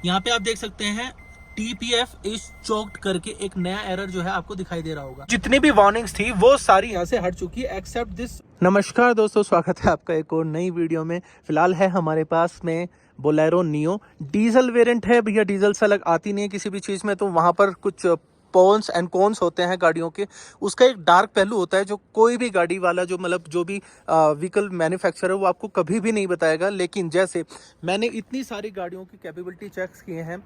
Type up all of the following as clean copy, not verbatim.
यहाँ पे आप देख सकते हैं TPF इज चोक्ड करके एक नया एरर जो है आपको दिखाई दे रहा होगा। जितनी भी वार्निंग्स थी वो सारी यहाँ से हट चुकी है एक्सेप्ट दिस। नमस्कार दोस्तों, स्वागत है आपका एक और नई वीडियो में। फिलहाल है हमारे पास में बोलेरो नियो, डीजल वेरिएंट है भैया। डीजल से अलग आती नहीं है किसी भी चीज़ में, तो वहाँ पर कुछ पोन्स एंड कॉन्स होते हैं गाड़ियों के। उसका एक डार्क पहलू होता है जो कोई भी गाड़ी वाला जो भी व्हीकल मैन्युफैक्चरर है वो आपको कभी भी नहीं बताएगा। लेकिन जैसे मैंने इतनी सारी गाड़ियों की कैपेबिलिटी चेक्स किए हैं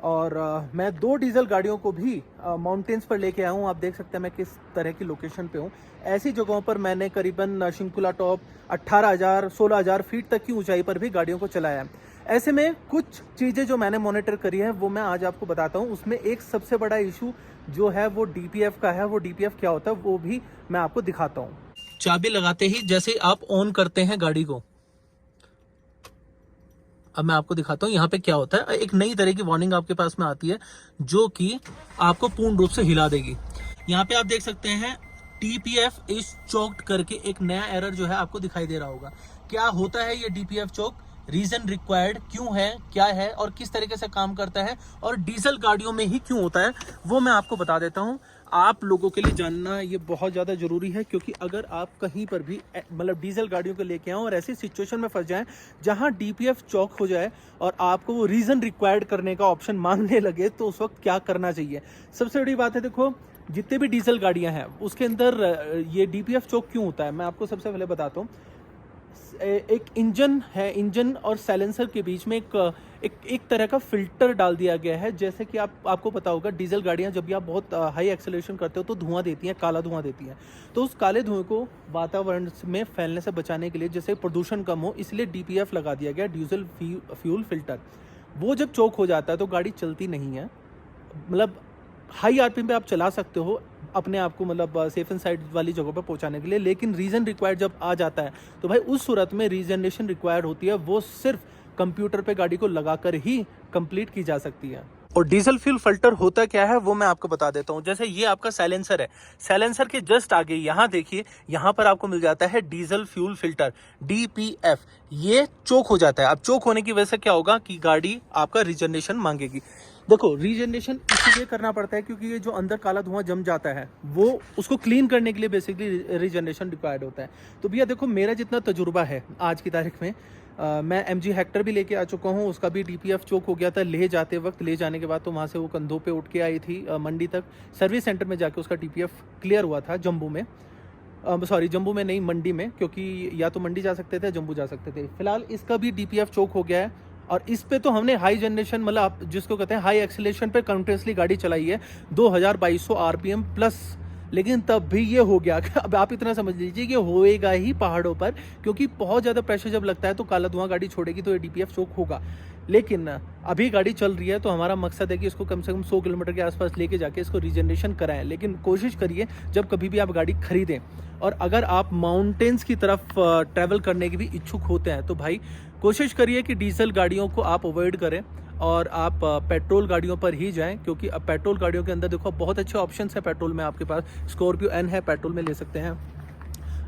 और मैं 2 डीजल गाड़ियों को भी माउंटेन्स पर लेके आया हूँ। आप देख सकते हैं मैं किस तरह की लोकेशन पे हूँ। ऐसी जगहों पर मैंने करीबन शिंकुला टॉप 18,000-16,000 फीट तक की ऊंचाई पर भी गाड़ियों को चलाया है। ऐसे में कुछ चीज़ें जो मैंने मॉनिटर करी है वो मैं आज आपको बताता हूँ। उसमें एक सबसे बड़ा इशू जो है वो DPF का है। वो DPF क्या होता है वो भी मैं आपको दिखाता हूँ। चाबी लगाते ही जैसे आप ऑन करते हैं गाड़ी को, अब मैं आपको दिखाता हूँ यहाँ पे क्या होता है। एक नई तरह की वार्निंग आपके पास में आती है जो कि आपको पूर्ण रूप से हिला देगी। यहाँ पे आप देख सकते हैं TPF इज चोक्ड करके एक नया एरर जो है आपको दिखाई दे रहा होगा। क्या होता है ये DPF चोक, रीजन रिक्वायर्ड क्यों है, क्या है और किस तरीके से काम करता है, और डीजल गाड़ियों में ही क्यों होता है, वो मैं आपको बता देता हूँ। आप लोगों के लिए जानना ये बहुत ज़्यादा ज़रूरी है, क्योंकि अगर आप कहीं पर भी डीजल गाड़ियों को लेके आओ और ऐसी सिचुएशन में फंस जाएं जहां DPF चौक हो जाए और आपको वो रीज़न रिक्वायर्ड करने का ऑप्शन मांगने लगे, तो उस वक्त क्या करना चाहिए। सबसे बड़ी बात है, देखो जितने भी डीजल गाड़ियां हैं उसके अंदर ये DPF चौक क्यों होता है मैं आपको सबसे पहले बताता हूँ। एक इंजन है, इंजन और साइलेंसर के बीच में एक तरह का फिल्टर डाल दिया गया है। जैसे कि आपको पता होगा डीजल गाड़ियां जब भी आप बहुत हाई एक्सेलरेशन करते हो तो धुआं देती हैं, काला धुआं देती हैं। तो उस काले धुएं को वातावरण में फैलने से बचाने के लिए, जैसे प्रदूषण कम हो, इसलिए DPF लगा दिया गया, डीजल फ्यूल फिल्टर। वो जब चोक हो जाता है तो गाड़ी चलती नहीं है। हाई RPM पे आप चला सकते हो अपने आप को सेफ एंड साइड वाली जगह पर पहुंचाने के लिए, लेकिन रीजन रिक्वायर्ड जब आ जाता है तो भाई उस सूरत में रीजनरेशन रिक्वायर्ड होती है। वो सिर्फ कंप्यूटर पे गाड़ी को लगाकर ही कंप्लीट की जा सकती है। और डीजल फ्यूल फिल्टर होता क्या है वो मैं आपको बता देता हूँ। जैसे ये आपका साइलेंसर है, साइलेंसर के जस्ट आगे यहाँ देखिए, यहाँ पर आपको मिल जाता है डीजल फ्यूल फिल्टर DPF। ये चोक हो जाता है। अब चोक होने की वजह से क्या होगा कि गाड़ी आपका रीजनरेशन मांगेगी। देखो रीजनरेशन इसलिए करना पड़ता है क्योंकि ये जो अंदर काला धुआं जम जाता है वो उसको क्लीन करने के लिए बेसिकली रीजनरेशन रिक्वायर्ड होता है। तो भैया देखो, मेरा जितना तजुर्बा है आज की तारीख में, मैं MG हेक्टर भी लेके आ चुका हूँ। उसका भी DPF चोक हो गया था ले जाते वक्त। ले जाने के बाद तो वहाँ से वो कंधों पे उठ के आई थी मंडी तक। सर्विस सेंटर में जाके उसका DPF क्लियर हुआ था, जम्मू में। सॉरी, जम्मू में नहीं, मंडी में, क्योंकि या तो मंडी जा सकते थे, जम्मू जा सकते थे। फिलहाल इसका भी DPF चोक हो गया है और इस पे तो हमने हाई जनरेशन जिसको कहते हैं हाई एक्सेलरेशन पे कंटिन्यूसली गाड़ी चलाई है 2200 RPM प्लस। लेकिन तब भी ये हो गया। अब आप इतना समझ लीजिए कि होएगा ही पहाड़ों पर, क्योंकि बहुत ज़्यादा प्रेशर जब लगता है तो काला धुआं गाड़ी छोड़ेगी तो ये DPF चोक होगा। लेकिन अभी गाड़ी चल रही है तो हमारा मकसद है कि इसको कम से कम 100 किलोमीटर के आसपास लेके जाके इसको रीजनरेशन कराएं। लेकिन कोशिश करिए जब कभी भी आप गाड़ी खरीदें और अगर आप माउंटेन्स की तरफ ट्रैवल करने की भी इच्छुक होते हैं तो भाई कोशिश करिए कि डीजल गाड़ियों को आप अवॉइड करें और आप पेट्रोल गाड़ियों पर ही जाएं। क्योंकि अब पेट्रोल गाड़ियों के अंदर देखो बहुत अच्छे ऑप्शंस हैं। पेट्रोल में आपके पास स्कॉर्पियो N है, पेट्रोल में ले सकते हैं।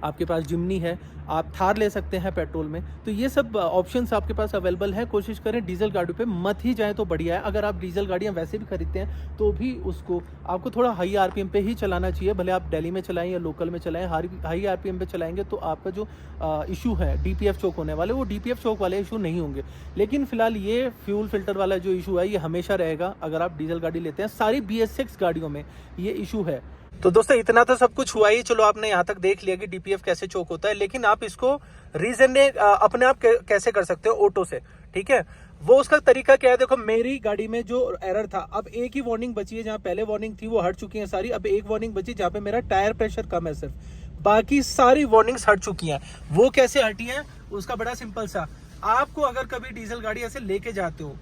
आपके पास जिम्नी है, आप थार ले सकते हैं पेट्रोल में। तो ये सब ऑप्शंस आपके पास अवेलेबल है। कोशिश करें डीजल गाड़ियों पे मत ही जाएं तो बढ़िया है। अगर आप डीजल गाड़ियां वैसे भी खरीदते हैं तो भी उसको आपको थोड़ा हाई RPM पे ही चलाना चाहिए। भले आप दिल्ली में चलाएं या लोकल में चलाएं, हाई RPM पे चलाएंगे तो आपका जो इशू है DPF चोक होने वाले, वो DPF चोक वाले इशू नहीं होंगे। लेकिन फिलहाल ये फ्यूल फिल्टर वाला जो इशू है ये हमेशा रहेगा अगर आप डीजल गाड़ी लेते हैं। सारी BS6 गाड़ियों में ये इशू है। तो दोस्तों इतना तो सब कुछ हुआ ही। चलो आपने यहाँ तक देख लिया कि DPF कैसे चोक होता है, लेकिन आप इसको रीजन अपने आप कैसे कर सकते हो ऑटो से, ठीक है। वो उसका तरीका क्या है, देखो मेरी गाड़ी में जो एरर था, अब एक ही वार्निंग बची है। जहाँ पहले वार्निंग थी वो हट चुकी है सारी। अब एक वार्निंग बची जहाँ पे मेरा टायर प्रेशर कम है सिर्फ, बाकी सारी वार्निंग्स हट चुकी हैं। वो कैसे हटी है उसका बड़ा सिंपल सा, आपको अगर कभी डीजल गाड़ी ऐसे लेके जाते हो,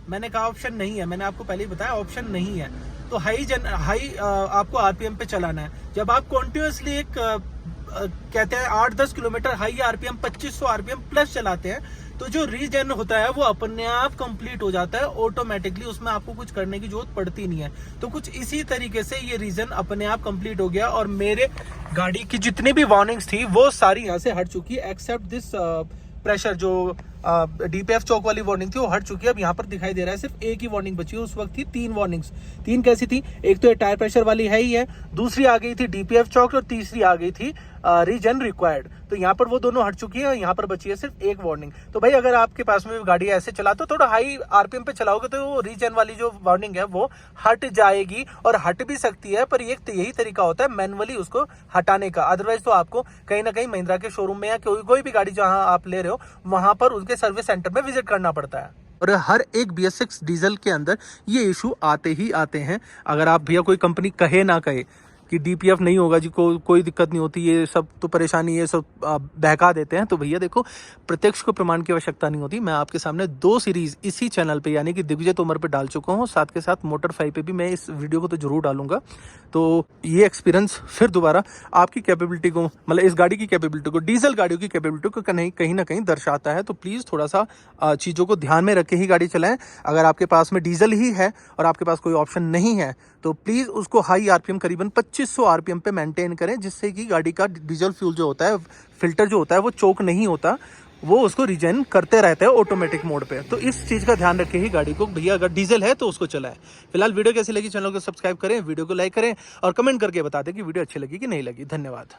मैंने कहा ऑप्शन नहीं है, मैंने आपको पहले ही बताया ऑप्शन नहीं है, तो हाई आपको RPM पे चलाना है। जब आप कॉन्टिन्यूसली एक कहते हैं 8-10 kilometre high RPM 2500 RPM plus चलाते हैं तो जो रीजन होता है वो अपने आप कंप्लीट हो जाता है ऑटोमेटिकली। उसमें आपको कुछ करने की जरूरत पड़ती नहीं है। तो कुछ इसी तरीके से ये रीजन अपने आप कंप्लीट हो गया और मेरे गाड़ी की जितनी भी वार्निंग्स थी वो सारी यहाँ से हट चुकी है एक्सेप्ट दिस प्रेशर जो DPF चौक वाली वार्निंग थी वो हट चुकी है। अब यहाँ पर दिखाई दे रहा है सिर्फ एक ही वार्निंग बची है। उस वक्त थी 3 वार्निंग्स। 3 कैसी थी? एक तो ये टायर प्रेशर वाली है ही है, दूसरी आ गई थी DPF चौक और तीसरी आ गई थी रीजन रिक्वायर्ड। तो यहाँ पर वो दोनों हट चुकी है, यहाँ पर बची है सिर्फ एक वार्निंग। तो भाई अगर आपके पास में गाड़ी ऐसे चलाते हो, थोड़ा हाई RPM पे चलाओगे तो रीजन वाली जो वार्निंग है वो हट जाएगी, और हट भी सकती है, पर यही तरीका होता है मैनुअली उसको हटाने का। अदरवाइज तो आपको कहीं ना कहीं महिंद्रा के शोरूम में या कोई भी गाड़ी जहां आप ले रहे हो वहां पर उनके सर्विस सेंटर में विजिट करना पड़ता है। और हर एक BS6 डीजल के अंदर ये इशू आते ही आते हैं। अगर आप भैया कोई कंपनी कहे ना कहे कि DPF नहीं होगा जी, कोई दिक्कत नहीं होती, ये सब तो परेशानी, ये सब बहका देते हैं, तो भैया देखो प्रत्यक्ष को प्रमाण की आवश्यकता नहीं होती। मैं आपके सामने 2 सीरीज इसी चैनल पे यानी कि दिग्विजय तोमर पे डाल चुका हूँ, साथ के साथ मोटर 5 पे भी मैं इस वीडियो को तो जरूर डालूंगा। तो ये एक्सपीरियंस फिर दोबारा आपकी कैपेबिलिटी को, मतलब इस गाड़ी की कैपेबिलिटी को, डीजल गाड़ियों की कैपेबिलिटी को कहीं ना कहीं दर्शाता है। तो प्लीज़ थोड़ा सा चीज़ों को ध्यान में रख के ही गाड़ी चलाएं। अगर आपके पास में डीजल ही है और आपके पास कोई ऑप्शन नहीं है तो प्लीज़ उसको हाई RPM करीबन 2500 RPM पे मेंटेन करें, जिससे कि गाड़ी का डीजल फ्यूल जो होता है, फिल्टर जो होता है वो चोक नहीं होता, वो उसको रिजेन करते रहते हैं ऑटोमेटिक मोड पे। तो इस चीज़ का ध्यान रखें ही गाड़ी को, भैया अगर डीजल है तो उसको चलाएं। फिलहाल वीडियो कैसी लगी, चैनल को सब्सक्राइब करें, वीडियो को लाइक करें और कमेंट करके बता दें कि वीडियो अच्छी लगी कि नहीं लगी। धन्यवाद।